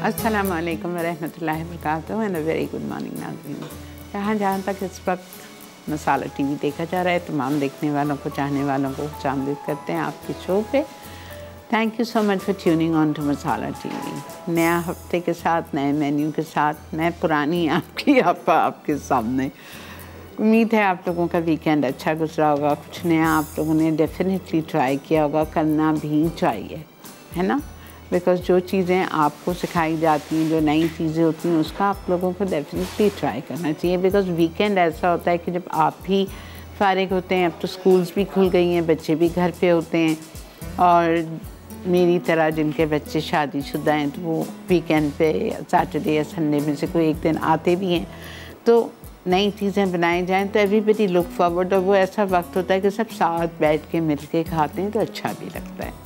अस्सलाम वालेकुम वरहमतुल्लाहि वबरकातुहू and a very good morning नाज़रीन। जहाँ तक इस वक्त मसाला टीवी देखा जा रहा है, तमाम देखने वालों को, चाहने वालों को खुशामदीद करते हैं आपके शो पे। Thank you so much for tuning on to Masala TV. नया हफ्ते के साथ, नए मेन्यू के साथ, मैं पुरानी आपकी आपा आपके सामने। उम्मीद है आप लोगों का वीकेंड अच्छा गुजरा होगा, कुछ नया आप लोगों ने डेफिनेटली ट्राई किया होगा, करना भी चाहिए, है ना। बिकॉज़ जो चीज़ें आपको सिखाई जाती हैं, जो नई चीज़ें होती हैं, उसका आप लोगों को डेफिनेटली ट्राई करना चाहिए। बिकॉज़ वीकेंड ऐसा होता है कि जब आप भी फारिग होते हैं, अब तो स्कूल्स भी खुल गई हैं, बच्चे भी घर पे होते हैं, और मेरी तरह जिनके बच्चे शादीशुदा हैं तो वो वीकेंड पे सैटरडे या संडे में से कोई एक दिन आते भी हैं, तो नई चीज़ें बनाई जाएँ तो एवरीबडी लुक फॉरवर्ड। और वो ऐसा वक्त होता है कि सब साथ बैठ के मिल के खाते हैं तो अच्छा भी लगता है।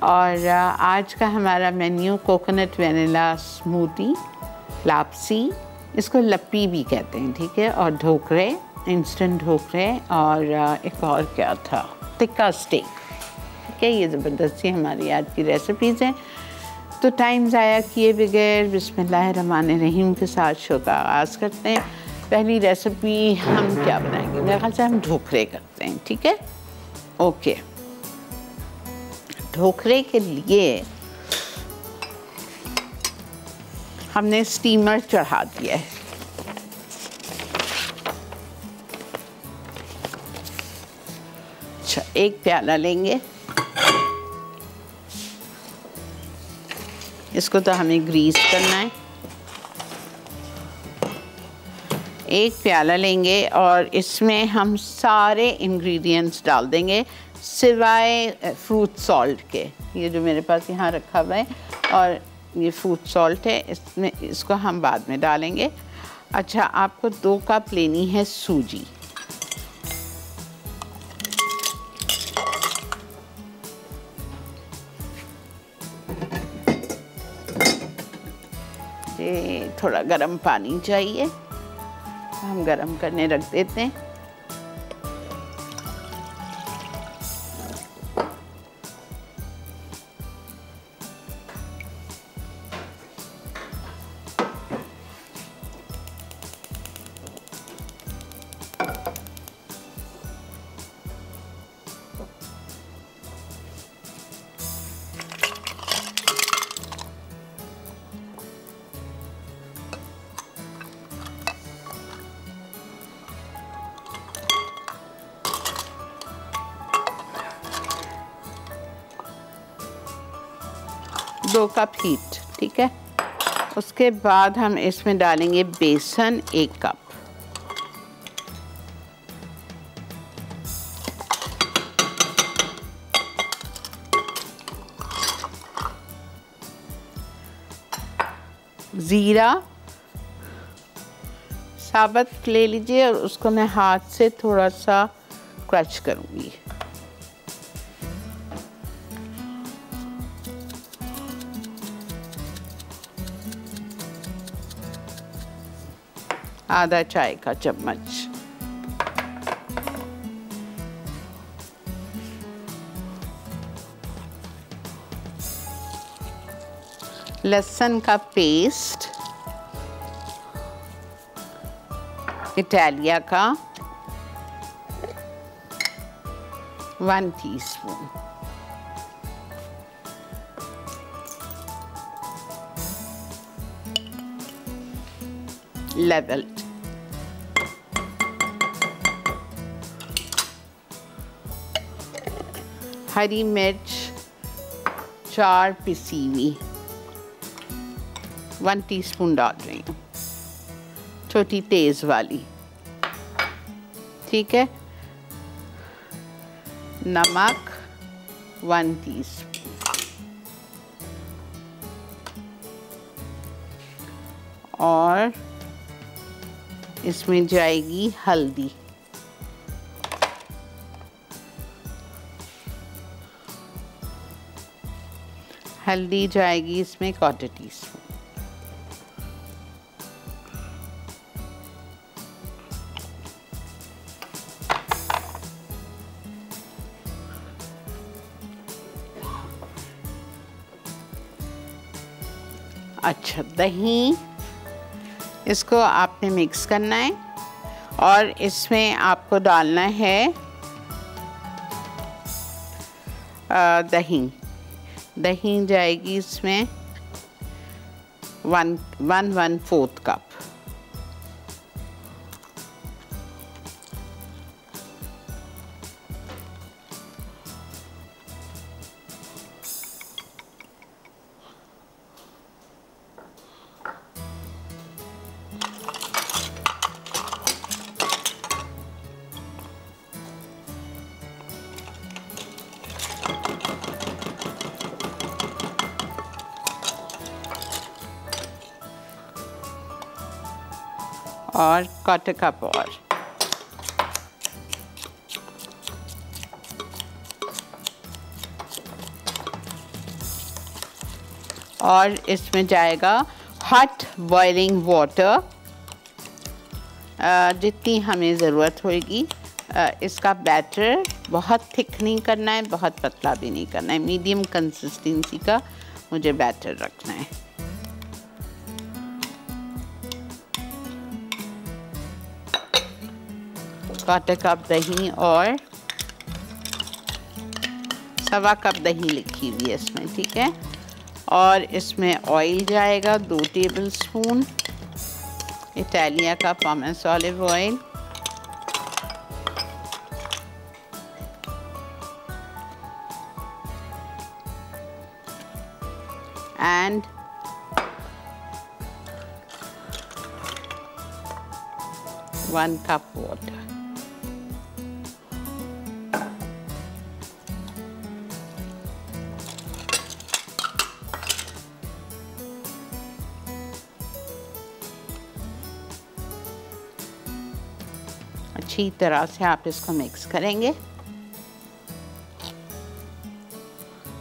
और आज का हमारा menu coconut vanilla smoothie, lapsi, इसको लप्पी भी कहते हैं, ठीक है, और ढोकरे, इंस्टेंट ढोकरे, और एक और क्या था, टिक्का स्टेक, ठीक है। ये ज़बरदस्ती हमारी आज की रेसिपीज़ हैं। तो टाइम ज़ाया किए बगैर बिस्मिल्लाहिर्रहमानिर्रहीम के साथ शो का आगाज़ करते हैं। पहली रेसिपी हम क्या बनाएंगे? मेरे ख्याल से हम ढोकरे करते हैं, ठीक है, ओके। ढोकरे के लिए हमने स्टीमर चढ़ा दिया है। अच्छा, एक प्याला लेंगे, इसको तो हमें ग्रीस करना है। एक प्याला लेंगे और इसमें हम सारे इंग्रेडिएंट्स डाल देंगे सिवाय फ्रूट सॉल्ट के। ये जो मेरे पास यहाँ रखा हुआ है, और ये फ्रूट सॉल्ट है, इसमें इसको हम बाद में डालेंगे। अच्छा, आपको 2 कप लेनी है सूजी। ये थोड़ा गर्म पानी चाहिए, हम गर्म करने रख देते हैं। दो कप हीट, ठीक है। उसके बाद हम इसमें डालेंगे बेसन 1 कप, ज़ीरा साबुत ले लीजिए और उसको मैं हाथ से थोड़ा सा क्रश करूँगी। आधा चाय का चम्मच। लहसुन का पेस्ट, इटालिया का 1 टीस्पून, लेवल्ड, हरी मिर्च 4 पिसी हुई, 1 टीस्पून डाल रही हूँ, छोटी तेज वाली, ठीक है। नमक 1 टीस्पून, और इसमें जाएगी हल्दी, हल्दी जाएगी इसमें 1/4 टीस्पून। अच्छा, दही इसको आपने मिक्स करना है और इसमें आपको डालना है दही। दही जाएगी इसमें 1/4 कप। और 1/4 कप और इसमें जाएगा हॉट बॉइलिंग वाटर, जितनी हमें ज़रूरत होगी। इसका बैटर बहुत थिक नहीं करना है, बहुत पतला भी नहीं करना है, मीडियम कंसिस्टेंसी का मुझे बैटर रखना है। क्वार्टर कप दही और 1/4 कप दही लिखी हुई है इसमें, ठीक है। और इसमें ऑयल जाएगा 2 टेबलस्पून इटालिया का pomace olive oil, and 1 cup water. अच्छी तरह से आप इसको मिक्स करेंगे।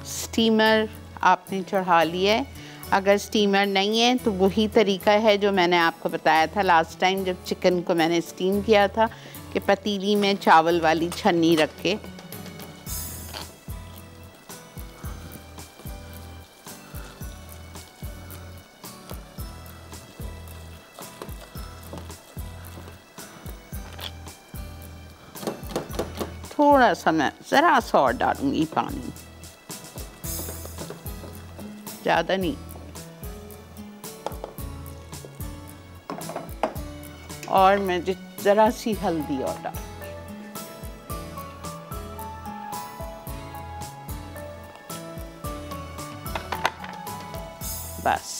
स्टीमर आपने चढ़ा लिया है। अगर स्टीमर नहीं है तो वही तरीका है जो मैंने आपको बताया था लास्ट टाइम जब चिकन को मैंने स्टीम किया था, कि पतीली में चावल वाली छन्नी रख के थोड़ा सा मैं ज़रा सा और डालूंगी पानी, ज़्यादा नहीं। और मैं ज़रा सी हल्दी और डाल, बस।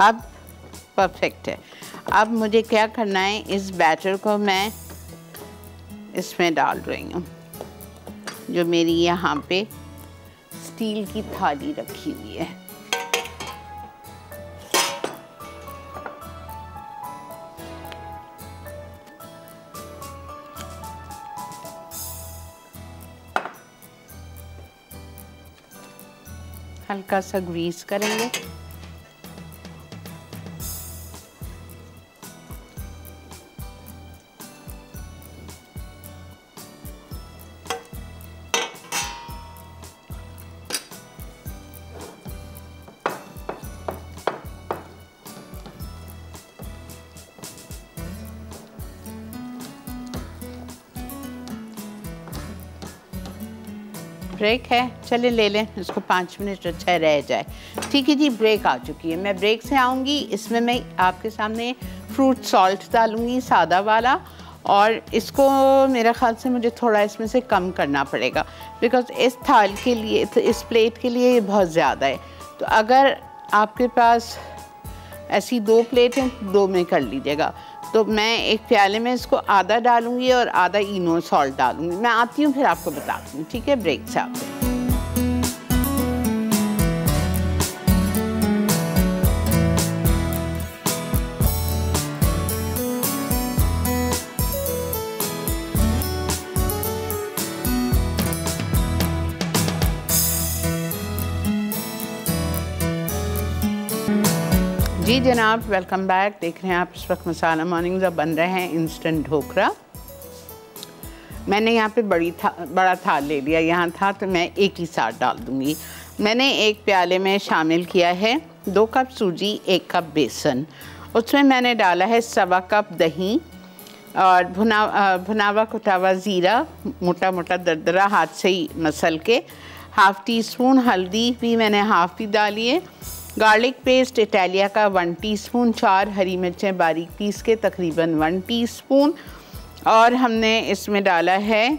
अब परफेक्ट है। अब मुझे क्या करना है, इस बैटर को मैं इसमें डाल रही हूँ, जो मेरी यहाँ पे स्टील की थाली रखी हुई है। हल्का सा ग्रीस करेंगे। ब्रेक है, चले ले लें इसको, 5 मिनट अच्छा रह जाए। ठीक है जी, ब्रेक आ चुकी है। मैं ब्रेक से आऊँगी, इसमें मैं आपके सामने फ्रूट सॉल्ट डालूँगी सादा वाला, और इसको मेरे ख्याल से मुझे थोड़ा इसमें से कम करना पड़ेगा, बिकॉज इस थाल के लिए, तो इस प्लेट के लिए ये बहुत ज़्यादा है। तो अगर आपके पास ऐसी 2 प्लेट हैं, 2 में कर लीजिएगा। तो मैं एक प्याले में इसको आधा डालूंगी और आधा इनो सॉल्ट डालूंगी। मैं आती हूँ फिर आपको बताती हूँ, ठीक है, ब्रेक से आते हैं। जी जनाब, वेलकम बैक। देख रहे हैं आप इस वक्त मसाला मॉर्निंग्स। अब बन रहे हैं इंस्टेंट ढोकरा। मैंने यहाँ पे बड़ा थाल ले लिया, यहाँ था तो मैं एक ही साथ डाल दूँगी। मैंने एक प्याले में शामिल किया है 2 कप सूजी, 1 कप बेसन। उसमें मैंने डाला है 1.25 कप दही और भुनावा कुटावा ज़ीरा मोटा मोटा दरदरा हाथ से ही मसल के, हाफ़ टी स्पून हल्दी भी मैंने हाफ़ ही डाली है। गार्लिक पेस्ट इटालिया का 1 टीस्पून, 4 हरी मिर्चें बारीक पीस के तकरीबन 1 टीस्पून, और हमने इसमें डाला है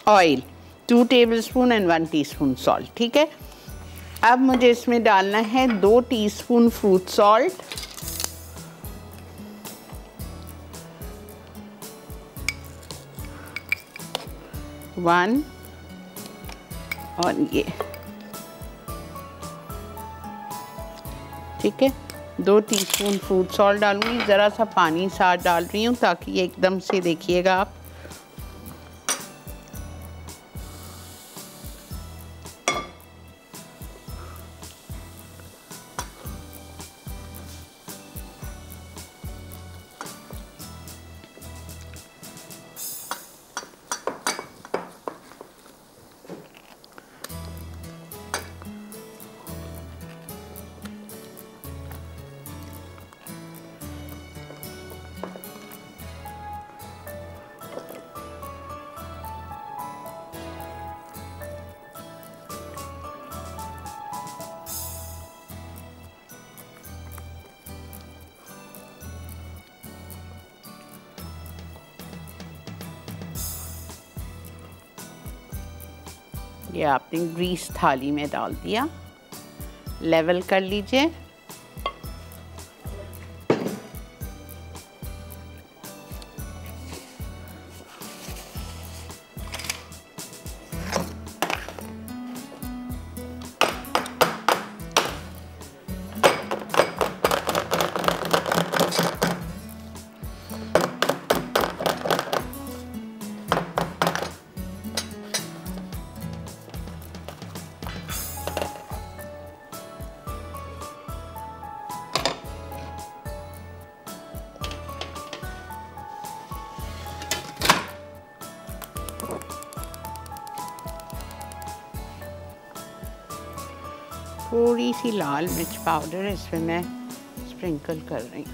oil 2 tablespoon and 1 teaspoon salt. ठीक है, अब मुझे इसमें डालना है 2 टीस्पून फ्रूट सॉल्ट, 1 और ये, ठीक है, 2 टीस्पून फ्रूट सॉल्ट डालूंगी। ज़रा सा पानी साथ डाल रही हूँ ताकि ये एकदम से देखिएगा आप। ये आपने ग्रीस थाली में डाल दिया, लेवल कर लीजिए। थोड़ी सी लाल मिर्च पाउडर इसमें मैं स्प्रिंकल कर रही हूँ।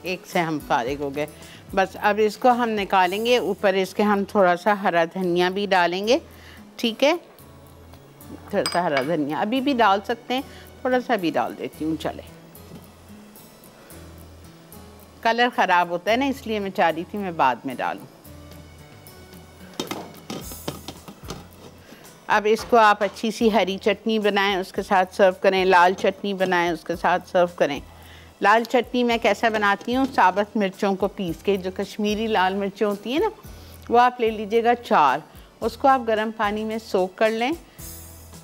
एक से हम फारिग हो गए। बस अब इसको हम निकालेंगे। ऊपर इसके हम थोड़ा सा हरा धनिया भी डालेंगे। ठीक है, थोड़ा सा हरा धनिया अभी भी डाल सकते हैं, थोड़ा सा भी डाल देती हूँ, चले। कलर ख़राब होता है ना, इसलिए मैं चाह रही थी मैं बाद में डालूं। अब इसको आप अच्छी सी हरी चटनी बनाएं, उसके साथ सर्व करें। लाल चटनी बनाएं, उसके साथ सर्व करें। लाल चटनी मैं कैसा बनाती हूँ, साबुत मिर्चों को पीस के, जो कश्मीरी लाल मिर्चें होती हैं ना, वो आप ले लीजिएगा 4। उसको आप गर्म पानी में सोक कर लें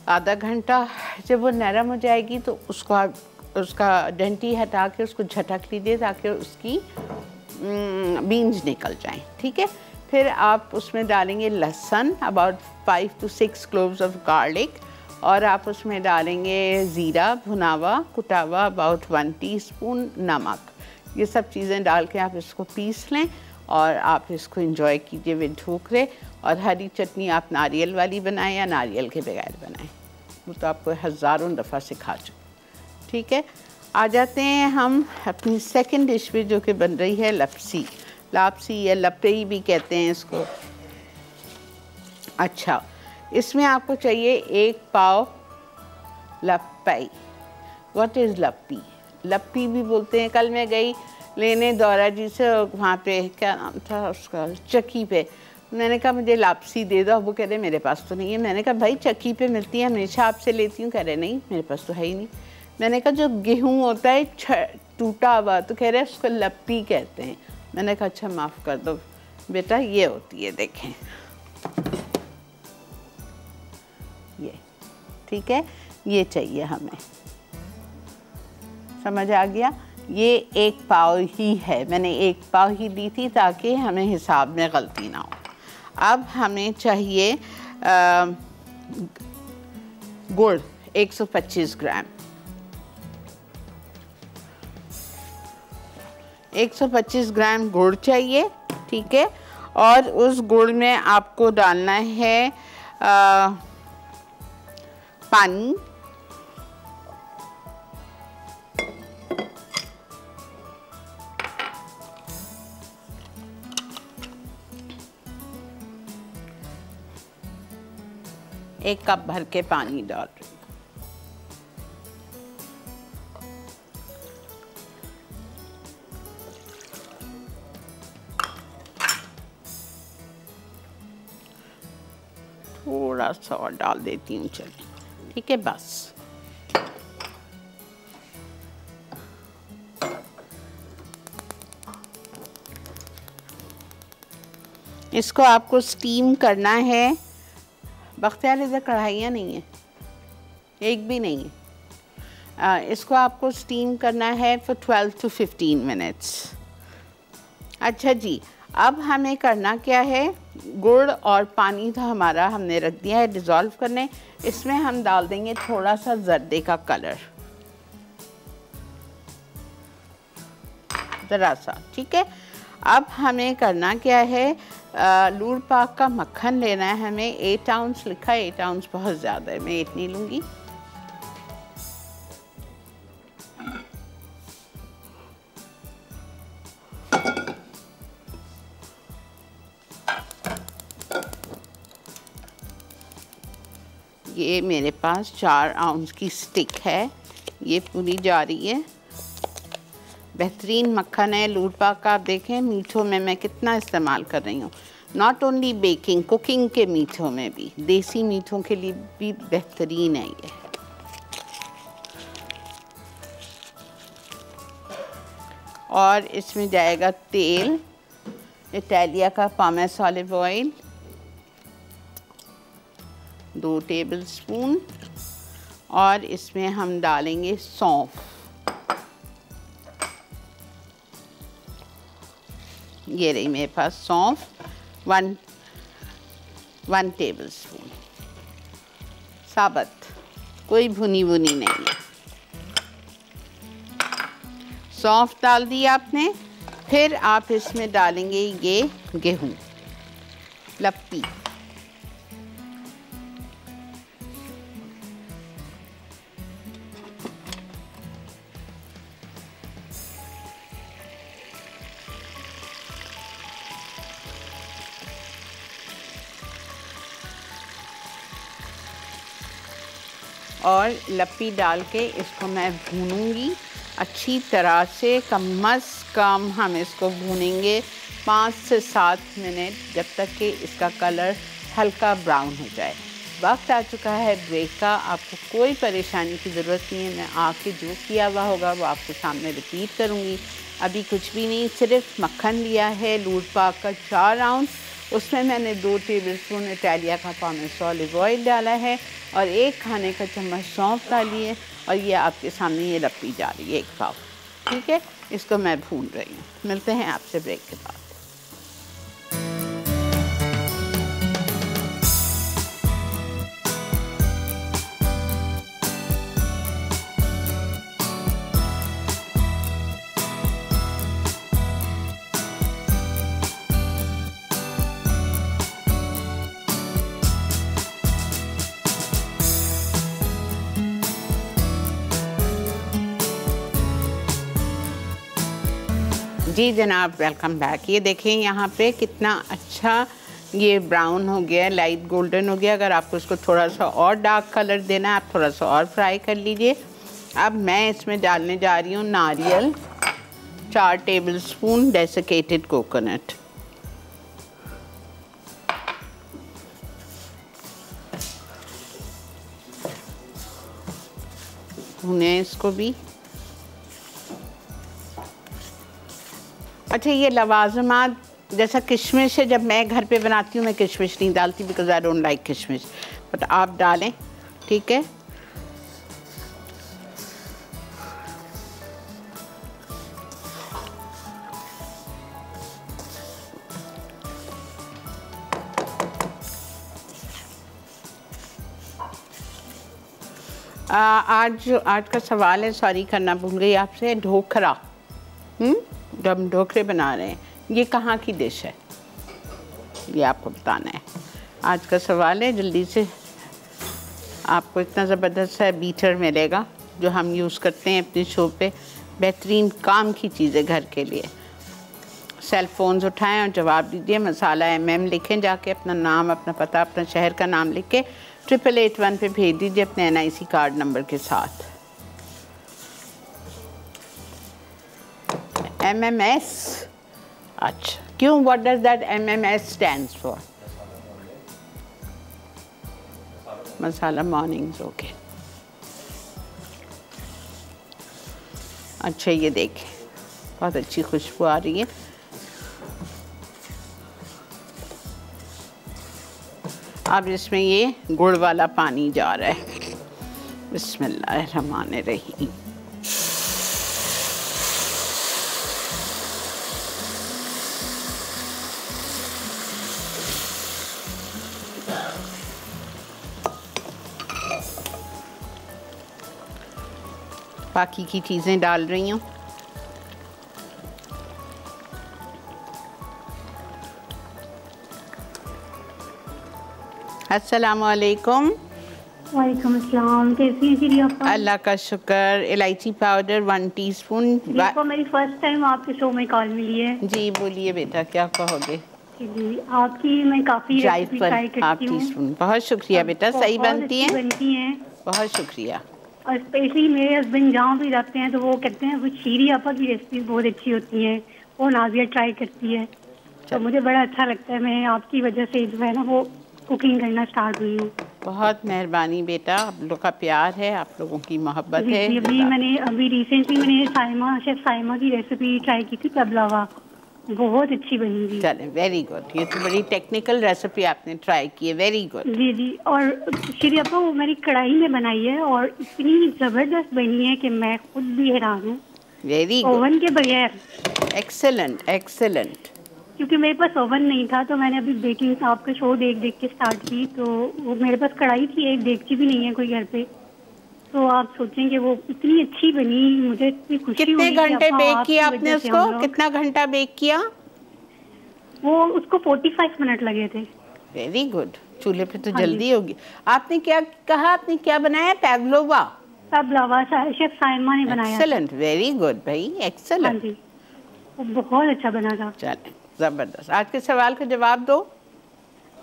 आधा घंटा। जब वो नरम हो जाएगी तो उसको आप उसका डंटी हटा के उसको झटक लीजिए ताकि उसकी बीन्स निकल जाएं। ठीक है, फिर आप उसमें डालेंगे लहसुन, about 5 to 6 cloves of garlic, और आप उसमें डालेंगे ज़ीरा भुनावा कुटावा, अबाउट 1 टीस्पून, नमक। ये सब चीज़ें डाल के आप इसको पीस लें और आप इसको एंजॉय कीजिए विद ढोकरे। और हरी चटनी आप नारियल वाली बनाएं या नारियल के बगैर बनाएं, वो तो आपको हज़ारों दफ़ा सिखा चुके। ठीक है, आ जाते हैं हम अपनी सेकंड डिश पे, जो कि बन रही है लपसी। लापसी या लपई भी कहते हैं इसको। अच्छा, इसमें आपको चाहिए 1 पाव लपई। What is लप्पी? लप्पी भी बोलते हैं। कल मैं गई लेने दौरा जी से, वहाँ पे क्या नाम था उसका, चक्की पे। मैंने कहा मुझे लापसी दे दो। वो कह रहे मेरे पास तो नहीं है। मैंने कहा भाई चक्की पे मिलती है, हमेशा आपसे लेती हूँ। कह रहे नहीं मेरे पास तो है ही नहीं। मैंने कहा जो गेहूँ होता है टूटा हुआ, तो कह रहे उसको लप्पी कहते हैं। मैंने कहा अच्छा माफ़ कर दो बेटा, ये होती है, देखें ये। ठीक है, ये चाहिए हमें, समझ आ गया। ये 1 पाव ही है, मैंने 1 पाव ही ली थी ताकि हमें हिसाब में गलती ना हो। अब हमें चाहिए गुड़ 125 ग्राम। 125 ग्राम गुड़ चाहिए, ठीक है। और उस गुड़ में आपको डालना है पानी, एक कप भर के पानी डाल रही हूँ। थोड़ा सा और डाल देती हूँ, चलिए, ठीक है, बस। इसको आपको स्टीम करना है। बख्तियार इधर कढ़ाइयाँ नहीं है, एक भी नहीं है। इसको आपको स्टीम करना है फॉर 12 to 15 मिनट्स। अच्छा जी, अब हमें करना क्या है, गुड़ और पानी तो हमारा हमने रख दिया है डिज़ोल्व करने। इसमें हम डाल देंगे थोड़ा सा जर्दे का कलर, ज़रा सा, ठीक है। अब हमें करना क्या है, लूर पाक का मक्खन लेना है हमें। 8 आउंस लिखा है, 8 आउंस बहुत ज़्यादा है, मैं 8 नहीं लूँगी। ये मेरे पास 4 आउंस की स्टिक है, ये पूरी जा रही है। बेहतरीन मक्खन है लूर पाक का। आप देखें मीठों में मैं कितना इस्तेमाल कर रही हूँ, नॉट ओनली बेकिंग, कुकिंग के मीठों में भी, देसी मीठों के लिए भी बेहतरीन है ये। और इसमें जाएगा तेल, इटालिया का पामेस ऑलिव ऑयल 2 टेबलस्पून, और इसमें हम डालेंगे सौंफ, ये रही मेरे पास सौंफ, 1 टेबलस्पून साबुत, कोई भुनी भुनी नहीं है। सौंफ डाल दी आपने। फिर आप इसमें डालेंगे ये गेहूँ लप्पी, और लप्पी डाल के इसको मैं भूनूंगी अच्छी तरह से। कम से कम हम इसको भूनेंगे 5 से 7 मिनट, जब तक कि इसका कलर हल्का ब्राउन हो जाए। वक्त आ चुका है ब्रेक का, आपको कोई परेशानी की ज़रूरत नहीं है। मैं आके जो किया हुआ होगा वो आपके सामने रिपीट करूँगी। अभी कुछ भी नहीं, सिर्फ मक्खन लिया है लूर पाक का 4 आउंस, उसमें मैंने 2 टेबलस्पून इटालिया का पामेस ऑलिव ऑयल डाला है और 1 खाने का चम्मच सौंफ डाली है, और ये आपके सामने ये लप्पी जा रही है 1 पाव, ठीक है। इसको मैं भून रही हूँ, मिलते हैं आपसे ब्रेक के बाद। जी जनाब, वेलकम बैक। ये देखें यहाँ पे कितना अच्छा ये ब्राउन हो गया है, लाइट गोल्डन हो गया। अगर आपको इसको थोड़ा सा और डार्क कलर देना है, आप थोड़ा सा और फ्राई कर लीजिए। अब मैं इसमें डालने जा रही हूँ नारियल, 4 टेबलस्पून डेसिकेटेड कोकोनट, भुने इसको भी। अच्छा, ये लवाजमात जैसा किशमिश है, जब मैं घर पे बनाती हूँ मैं किशमिश नहीं डालती, बिकॉज आई डोंट लाइक किशमिश, बट आप डालें, ठीक है। आज का सवाल है, सॉरी करना भूल गई आपसे, ढोकरा। जब हम ढोकरे बना रहे हैं, ये कहाँ की डिश है, ये आपको बताना है। आज का सवाल है, जल्दी से। आपको इतना ज़बरदस्त सा बीटर मिलेगा जो हम यूज़ करते हैं अपने शो पे, बेहतरीन काम की चीज़ें घर के लिए। सेल फ़ोन्स उठाएं और जवाब दीजिए। मसाला MM लिखें, जाके अपना नाम, अपना पता, अपना शहर का नाम लिख के 8881 पे भेज दीजिए अपने NIC कार्ड नंबर के साथ। MMS, अच्छा, क्यों, what does that MMS stands for? Masala mornings, okay. अच्छा, ये देखें, बहुत अच्छी खुशबू आ रही है। अब इसमें ये गुड़ वाला पानी जा रहा है। बिस्मिल्लाहिर्रहमानिर्रहीम। बाकी की चीज़ें डाल रही हूँ। अस्सलाम वालेकुम। वालेकुम अस्सलाम, कैसी हैं जी आप? अल्लाह का शुक्र। इलायची पाउडर 1 टीस्पून। देखो, मेरी फर्स्ट टाइम आपके शो में कॉल मिली है। जी बोलिए बेटा, क्या कहोगे? जी, आपकी मैं काफ़ी रेसिपी ट्राई करती हूँ। टीस्पून, बहुत शुक्रिया बेटा, सही बनती हैं। बहुत शुक्रिया। और स्पेशली मेरे हस्बैंड जहाँ भी जाते हैं तो वो कहते हैं वो शीरी आपा की रेसिपी बहुत अच्छी होती है, वो नाजिया ट्राई करती है। तो मुझे बड़ा अच्छा लगता है, मैं आपकी वजह से जो है ना वो कुकिंग करना स्टार्ट हुई हूँ। बहुत मेहरबानी बेटा, आप लोग का प्यार है, आप लोगों की मोहब्बत है। अभी रिसेंटली मैंने शेफ साइमा की रेसिपी ट्राई की थी, पबलावा, बहुत अच्छी बनी थी। चले, वेरी गुड। ये तो बड़ी टेक्निकल रेसिपी आपने ट्राई की है, वेरी गुड। जी जी। और श्री अपा वो मेरी कढ़ाई में बनाई है और इतनी ज़बरदस्त बनी है कि मैं खुद भी हैरान हूँ। वेरी गुड, ओवन के बगैर। Excellent excellent. क्योंकि मेरे पास ओवन नहीं था तो मैंने अभी बेकिंग आपका शो देख के स्टार्ट की, तो वो मेरे पास कढ़ाई थी, एक डेगची भी नहीं है कोई घर पे। तो आप सोचेंगे वो इतनी अच्छी बनी, मुझे इतनी खुशी हुई। कितने घंटे बेक किया आपने उसको? कितना घंटा बेक किया? वो उसको 45 मिनट लगे थे। वेरी गुड, चूल्हे पे तो जल्दी होगी। आपने क्या कहा, आपने क्या बनाया? पैवलोवा। पबलावा शेफ साइमा ने बनाया। एक्सेलेंट, वेरी गुड भाई, एक्सेलेंट। वो बहुत अच्छा बना था। चलें, जबरदस्त। आज के सवाल का जवाब दो।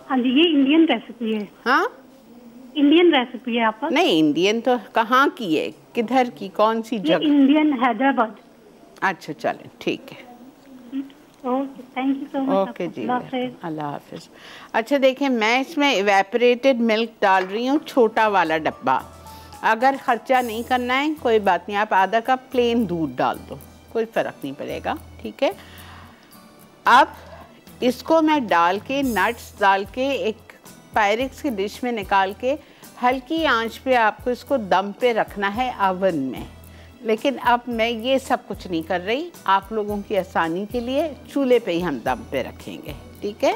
हाँ जी, ये इंडियन रेसिपी है। हाँ, इंडियन रेसिपी है आप? नहीं, इंडियन तो कहाँ की है, किधर की, कौन सी जगह? इंडियन, हैदराबाद। अच्छा, चलें, ठीक है। Okay, thank you so much. Okay जी, अल्लाह हाफिज। अच्छा देखें, मैं इसमें इवेपोरेटेड मिल्क डाल रही हूँ, छोटा वाला डब्बा। अगर खर्चा नहीं करना है कोई बात नहीं, आप आधा कप प्लेन दूध डाल दो, कोई फ़र्क नहीं पड़ेगा, ठीक है। अब इसको मैं डाल के, नट्स डाल के, एक पायरेक्स की डिश में निकाल के हल्की आंच पे आपको इसको दम पे रखना है ओवन में। लेकिन अब मैं ये सब कुछ नहीं कर रही, आप लोगों की आसानी के लिए चूल्हे पे ही हम दम पे रखेंगे, ठीक है।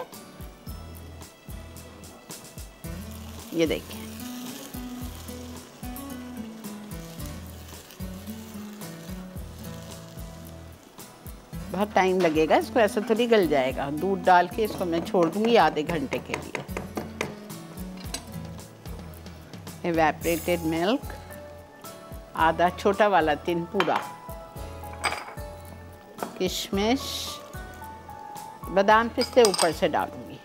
ये देखिए, बहुत टाइम लगेगा इसको, ऐसा थोड़ी गल जाएगा। दूध डाल के इसको मैं छोड़ दूंगी आधे घंटे के लिए। इवेपोरेटेड मिल्क आधा, छोटा वाला टिन पूरा, किशमिश, बादाम पिस्ते ऊपर से डालूंगी।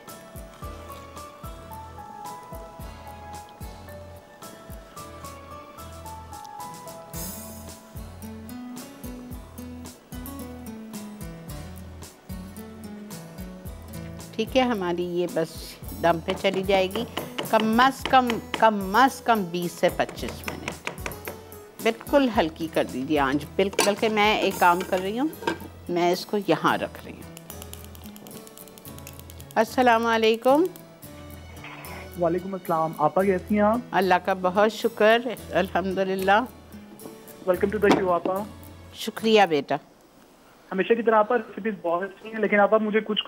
ठीक है, हमारी ये बस दम पे चली जाएगी कम अज़ कम 20 से 25 मिनट। बिल्कुल हल्की कर दीजिए आंच, बिल्कुल। बल्कि मैं एक काम कर रही हूँ, मैं इसको यहाँ रख रही हूँ। अस्सलाम वालेकुम। वालेकुम अस्सलाम। आपा कैसी हैं आप? अल्लाह का बहुत शुक्र, अल्हम्दुलिल्लाह। वेलकम टू द शो आपा। शुक्रिया बेटा। हमेशा की तरह आपका रेसिपीज बहुत अच्छी हैं, लेकिन आप मुझे कुछ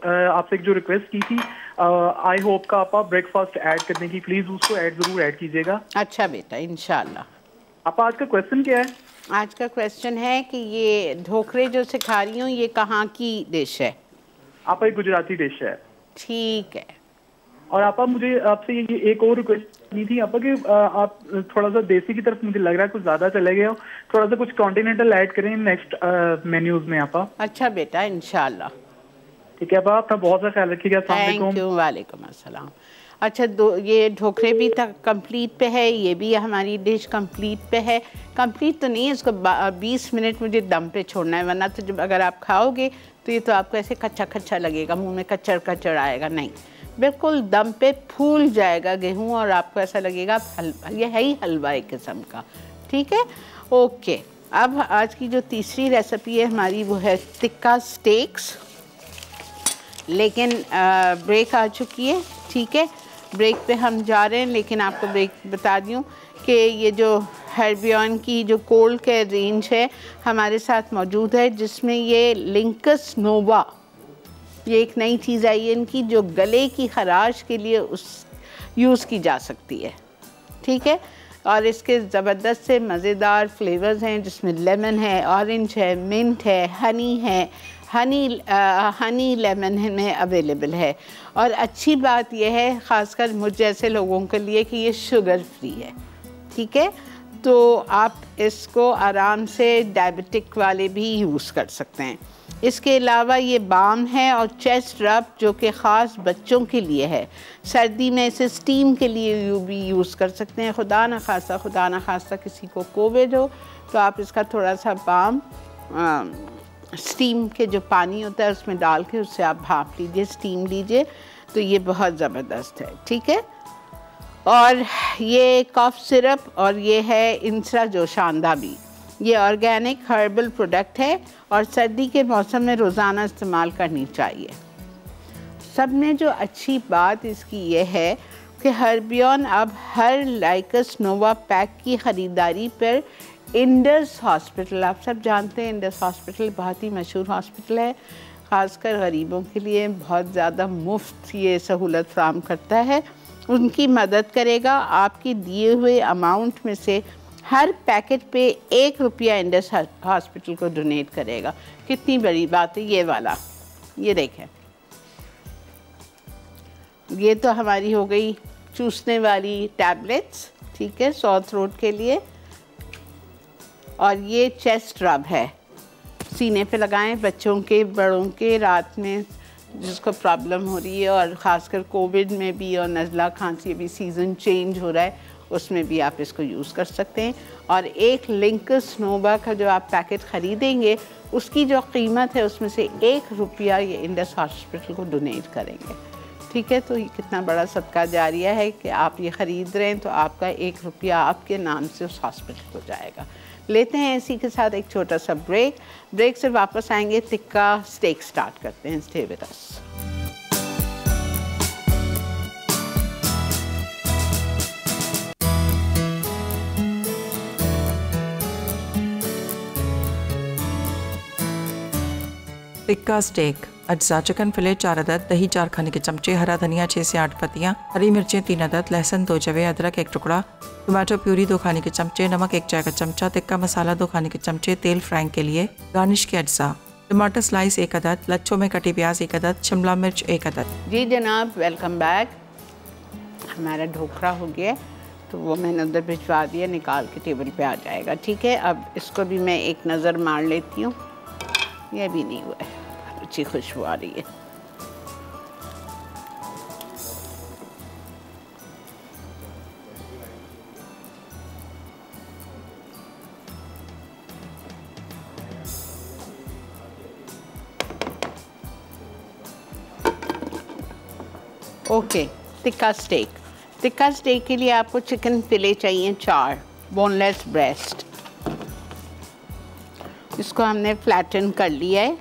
आपसे एक जो रिक्वेस्ट की थी, आई होप का आप ब्रेकफास्ट ऐड करने की, प्लीज उसको जरूर ऐड कीजिएगा। अच्छा बेटा, इंशाल्लाह। आप आज का क्वेश्चन क्या है? आज का क्वेश्चन है कि ये ढोकरे जो सिखा रही हूँ ये कहाँ की डिश है? आप एक गुजराती डिश है। ठीक है। और आप मुझे आपसे ये एक और रिक्वेस्ट करनी थी आपा कि आप थोड़ा सा देसी की तरफ मुझे लग रहा है कुछ ज्यादा चले गए हो, थोड़ा सा कुछ कॉन्टिनेंटल ऐड करें नेक्स्ट मेन्यूज में आपा। अच्छा बेटा, इंशाल्लाह। ठीक है आपा, अपना बहुत सा ख्याल रखिएगा। Thank you. वालेकुम अस्सलाम। अच्छा, ये ढोकरे भी तक कंप्लीट पे है, ये भी हमारी डिश कंप्लीट पे है। कंप्लीट तो नहीं है, इसको 20 मिनट मुझे दम पे छोड़ना है, वरना तो जब अगर आप खाओगे तो ये तो आपको ऐसे कच्चा कच्चा लगेगा, मुंह में कच्चर कच्चर आएगा। नहीं, बिल्कुल दम पे फूल जाएगा गेहूं और आपको ऐसा लगेगा ये है ही हलवा एक किस्म का। ठीक है, ओके। अब आज की जो तीसरी रेसिपी है हमारी वो है टिक्का स्टेक्स, लेकिन ब्रेक आ चुकी है। ठीक है, ब्रेक पे हम जा रहे हैं, लेकिन आपको ब्रेक बता दूँ कि ये जो हर्बियन की जो कोल्ड केयर रेंज है हमारे साथ मौजूद है, जिसमें ये लिंकस नोवा, ये एक नई चीज़ आई है इनकी, जो गले की खराश के लिए यूज़ की जा सकती है। ठीक है, और इसके ज़बरदस्त से मज़ेदार फ्लेवर्स हैं, जिसमें लेमन है, ऑरेंज है, मिंट है, हनी है, हनी लेमन में अवेलेबल है। और अच्छी बात यह है ख़ासकर मुझ जैसे लोगों के लिए कि ये शुगर फ्री है। ठीक है, तो आप इसको आराम से डायबिटिक वाले भी यूज़ कर सकते हैं। इसके अलावा ये बाम है और चेस्ट रब, जो कि ख़ास बच्चों के लिए है। सर्दी में इसे स्टीम के लिए भी यूज़ कर सकते हैं। खुदा न खास्ता किसी को कोविड हो तो आप इसका थोड़ा सा बाम स्टीम के जो पानी होता है उसमें डाल के उससे आप भाप लीजिए, स्टीम लीजिए, तो ये बहुत ज़बरदस्त है। ठीक है, और ये कफ सिरप और ये है इंसरा जोशांदा भी, ये ऑर्गेनिक हर्बल प्रोडक्ट है और सर्दी के मौसम में रोज़ाना इस्तेमाल करनी चाहिए। सब में जो अच्छी बात इसकी ये है कि हर्बियन अब हर लाइकस नोवा पैक की ख़रीदारी पर इंडस हॉस्पिटल, आप सब जानते हैं इंडस हॉस्पिटल बहुत ही मशहूर हॉस्पिटल है, ख़ासकर गरीबों के लिए बहुत ज़्यादा मुफ्त ये सहूलत फराहम करता है, उनकी मदद करेगा। आपके दिए हुए अमाउंट में से हर पैकेट पे 1 रुपया इंडस हॉस्पिटल को डोनेट करेगा। कितनी बड़ी बात है ये वाला। ये देखें, ये तो हमारी हो गई चूसने वाली टैबलेट्स। ठीक है, सॉर थ्रोट के लिए। और ये चेस्ट रब है, सीने पे लगाएं, बच्चों के बड़ों के, रात में जिसको प्रॉब्लम हो रही है, और ख़ासकर कोविड में भी और नज़ला खांसी भी सीज़न चेंज हो रहा है उसमें भी आप इसको यूज़ कर सकते हैं। और एक लिंकस नोवा का जो आप पैकेट ख़रीदेंगे उसकी जो कीमत है उसमें से 1 रुपया ये इंडस हॉस्पिटल को डोनेट करेंगे। ठीक है, तो ये कितना बड़ा सदका जारिया है कि आप ये ख़रीद रहे हैं तो आपका 1 रुपया आपके नाम से उस हॉस्पिटल को जाएगा। लेते हैं इसी के साथ एक छोटा सा ब्रेक से वापस आएंगे, टिक्का स्टेक स्टार्ट करते हैं। Stay with us. Tikka steak अज्जा चिकन फिले 4 अदद, दही 4 खाने के चमचे, हरा धनिया 6 से 8 पत्तियाँ, हरी मिर्चें 3 अदद, लहसुन 2 जवे, अदरक 1 टुकड़ा, टमाटो प्यूरी 2 खाने के चमचे, नमक 1 चाय का चमचा, टिक्का मसाला 2 खाने के चमचे, तेल फ्राइंग के लिए, गार्निश के अज्जा, टमाटर स्लाइस 1 अदद, लच्छों में कटी प्याज 1 अदद, शिमला मिर्च 1 अदद। जी जनाब, वेलकम बैक। हमारा ढोकरा हो गया तो वो मैंने उधर भिजवा दिया, निकाल के टेबल पे आ जाएगा। ठीक है, अब इसको भी मैं एक नज़र मार लेती हूँ। यह भी नहीं हुआ है, अच्छी खुशबू आ रही है। ओके, टिक्का स्टेक के लिए आपको चिकन फिले चाहिए 4 बोनलेस ब्रेस्ट। इसको हमने फ्लैटन कर लिया है।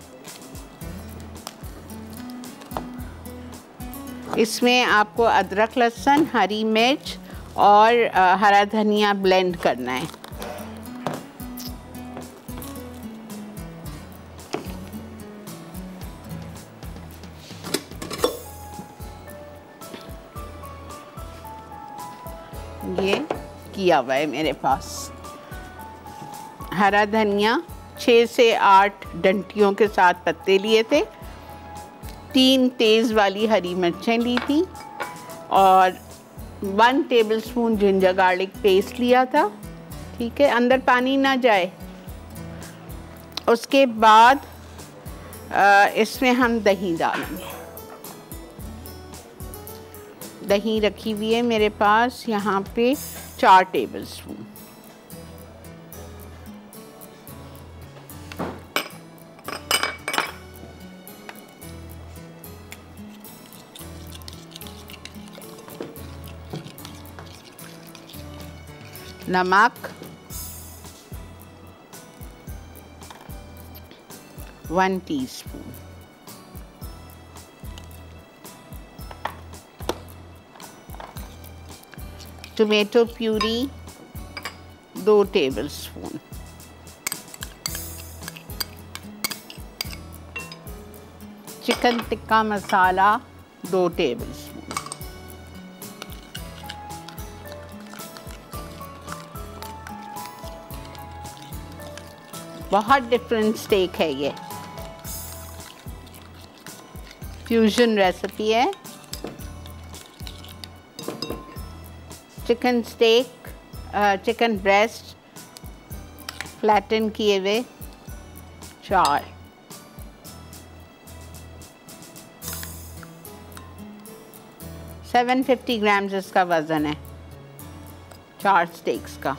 इसमें आपको अदरक, लहसुन, हरी मिर्च और हरा धनिया ब्लेंड करना है। ये किया हुआ है मेरे पास। हरा धनिया 6 से 8 डंटियों के साथ पत्ते लिए थे, 3 तेज़ वाली हरी मिर्चें ली थी और 1 टेबलस्पून जिंजर गार्लिक पेस्ट लिया था। ठीक है, अंदर पानी ना जाए। उसके बाद इसमें हम दही डालेंगे। दही रखी हुई है मेरे पास यहाँ पे 4 टेबलस्पून। नमक 1 teaspoon. Tomato puree 2 tablespoon. Chicken tikka masala 2 tablespoon. बहुत डिफरेंट स्टेक है ये, फ्यूजन रेसिपी है। Chicken steak, chicken breast flatten किए हुए 4। $750 ग्राम्स इसका वज़न है 4 स्टेक्स का।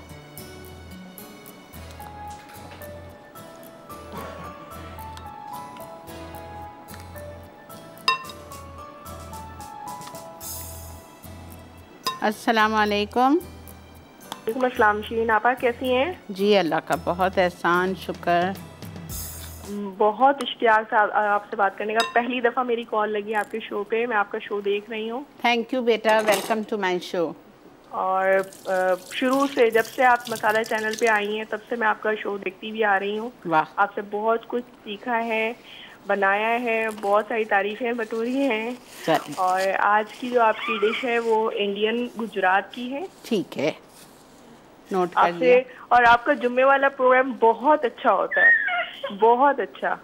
अस्सलाम वालेकुम। वालेकुम अस्सलाम। शीन आपा कैसी हैं? जी अल्लाह का बहुत एहसान, शुक्र। बहुत इश्तियाक से आपसे बात करने का। पहली दफ़ा मेरी कॉल लगी आपके शो पे, मैं आपका शो देख रही हूँ। थैंक यू बेटा, वेलकम टू माय शो। और शुरू से जब से आप मसाला चैनल पे आई हैं तब से मैं आपका शो देखती भी आ रही हूँ। वाह। आपसे बहुत कुछ सीखा है, बनाया है, बहुत सारी तारीफ़ें बटोरी हैं। और आज की जो आपकी डिश है वो इंडियन गुजरात की है। ठीक है, नोट कर लिया। और आपका जुम्मे वाला प्रोग्राम बहुत अच्छा होता है, बहुत अच्छा।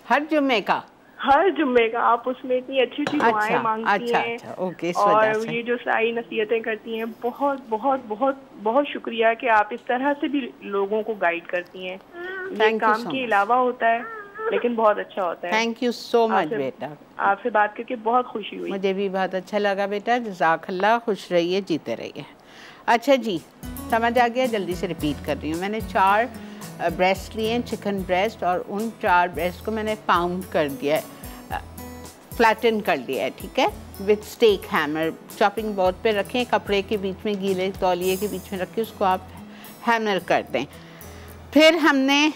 हर जुम्मे का? हर जुम्मे का। आप उसमें इतनी अच्छी अच्छी दुआएं मांगती हैं। अच्छा, ओके। और ये जो सारी नसीहतें करती हैं, बहुत बहुत बहुत बहुत शुक्रिया कि आप इस तरह से भी लोगों को गाइड करती हैं। ये काम के अलावा होता है लेकिन बहुत अच्छा होता है। थैंक यू सो मच बेटा, आपसे बात करके बहुत खुशी हुई। मुझे भी बहुत अच्छा लगा बेटा। जज़ाकल्लाह, खुश रहिए, जीते रहिए। अच्छा जी, समझ आ गया? जल्दी से रिपीट कर रही हूँ। मैंने 4 ब्रेस्ट लिए हैं, चिकन ब्रेस्ट, और उन 4 ब्रेस्ट को मैंने पाउंड कर दिया है, फ्लैटन कर दिया है। ठीक है, with steak hammer. Chopping board पे रखें, कपड़े के बीच में, गीले तौलिए के बीच में रखें, उसको आप हैमर कर दें। फिर हमने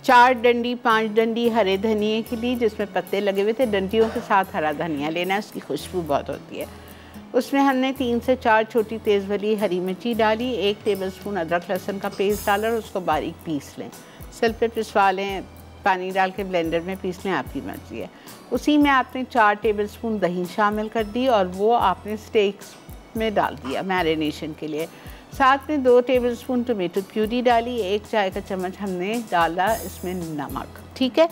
4 डंडी 5 डंडी हरे धनिए की ली, जिसमें पत्ते लगे हुए थे। डंडियों के साथ हरा धनिया लेना है, उसकी खुशबू बहुत होती है। उसमें हमने 3 से 4 छोटी तेज़ वाली हरी मिर्ची डाली, 1 टेबलस्पून अदरक लहसुन का पेस्ट डाला और उसको बारीक पीस लें। सिल पे पिसवा लें, पानी डाल के ब्लेंडर में पीस लें, आपकी मर्जी है। उसी में आपने 4 टेबलस्पून दही शामिल कर दी और वो आपने स्टेक्स में डाल दिया मैरिनेशन के लिए। साथ में 2 टेबलस्पून टोमेटो प्यूरी डाली, 1 चाय का चम्मच हमने डाला इसमें नमक। ठीक है,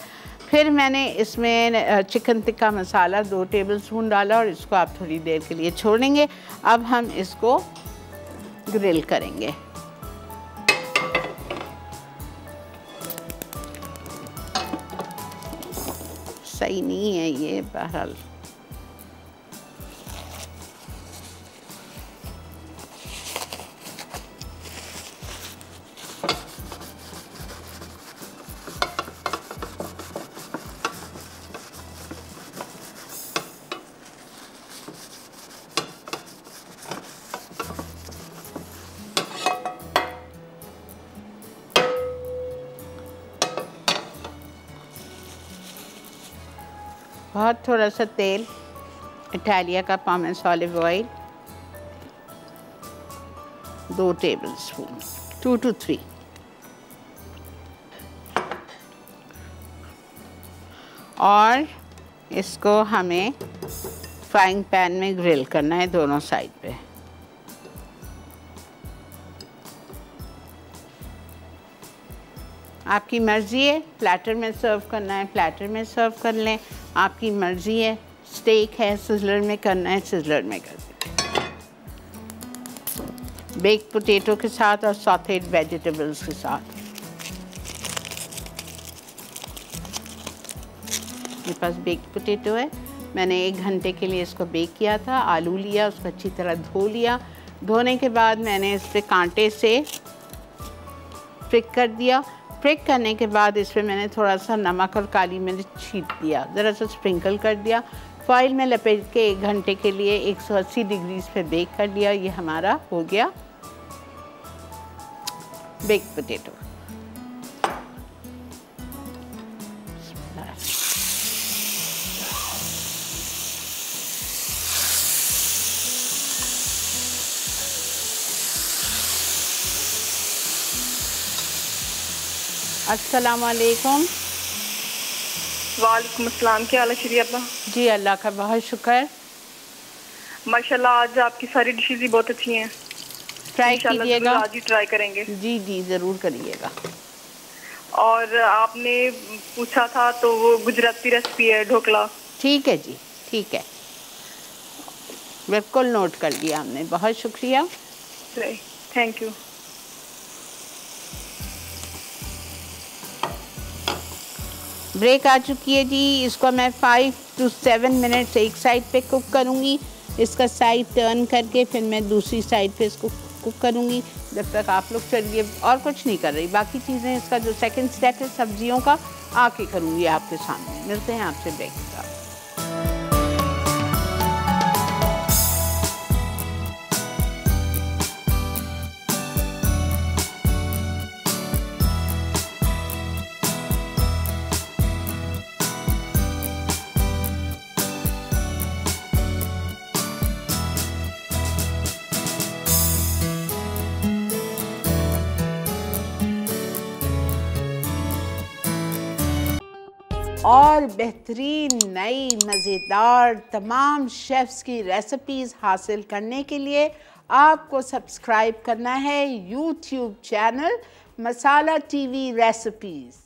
फिर मैंने इसमें चिकन टिक्का मसाला 2 टेबलस्पून डाला और इसको आप थोड़ी देर के लिए छोड़ेंगे। अब हम इसको ग्रिल करेंगे। सही नहीं है ये, बहरहाल। बहुत थोड़ा सा तेल, इटालिया का pomace olive oil 2 tablespoon, 2 to 3। और इसको हमें फ्राइंग पैन में ग्रिल करना है दोनों साइड पे। आपकी मर्ज़ी है, प्लेटर में सर्व करना है प्लेटर में सर्व कर लें, आपकी मर्ज़ी है। स्टेक है सिजलर में करना है सिजलर में कर दें, बेक्ड पोटैटो के साथ और सॉटेड वेजिटेबल्स के साथ। मेरे पास बेक्ड पोटैटो है, मैंने 1 घंटे के लिए इसको बेक किया था। आलू लिया, उसको अच्छी तरह धो लिया। धोने के बाद मैंने इस पर कांटे से फ्रिक कर दिया। फ्रिक करने के बाद इस पर मैंने थोड़ा सा नमक और काली मिर्च छीट दिया, ज़रा सा स्प्रिंकल कर दिया। फॉइल में लपेट के 1 घंटे के लिए 180 डिग्रीज पे बेक कर दिया। ये हमारा हो गया बेक्ड पोटैटो। अस्सलाम वालेकुम। वालेकुम अस्सलाम। क्या हाल है श्री आपा? जी अल्लाह का बहुत शुक्र। माशाल्लाह आज आपकी सारी डिशेज ही बहुत अच्छी हैं। ट्राई कीजिएगा। आज ही ट्राई करेंगे। जी जी ज़रूर करिएगा। और आपने पूछा था तो वो गुजराती रेसिपी है ढोकला। ठीक है जी, ठीक है, बिल्कुल नोट कर लिया हमने। बहुत शुक्रिया, थैंक यू। ब्रेक आ चुकी है जी। इसको मैं 5 to 7 मिनट्स एक साइड पे कुक करूँगी। इसका साइड टर्न करके फिर मैं दूसरी साइड पे इसको कुक करूँगी जब तक आप लोग चलिए और कुछ नहीं कर रही। बाकी चीज़ें इसका जो सेकंड स्टेप है सब्जियों का आके करूँगी आपके सामने। मिलते हैं आपसे ब्रेक के बाद। और बेहतरीन नई मज़ेदार तमाम शेफ़्स की रेसिपीज़ हासिल करने के लिए आपको सब्सक्राइब करना है यूट्यूब चैनल मसाला टीवी रेसिपीज़।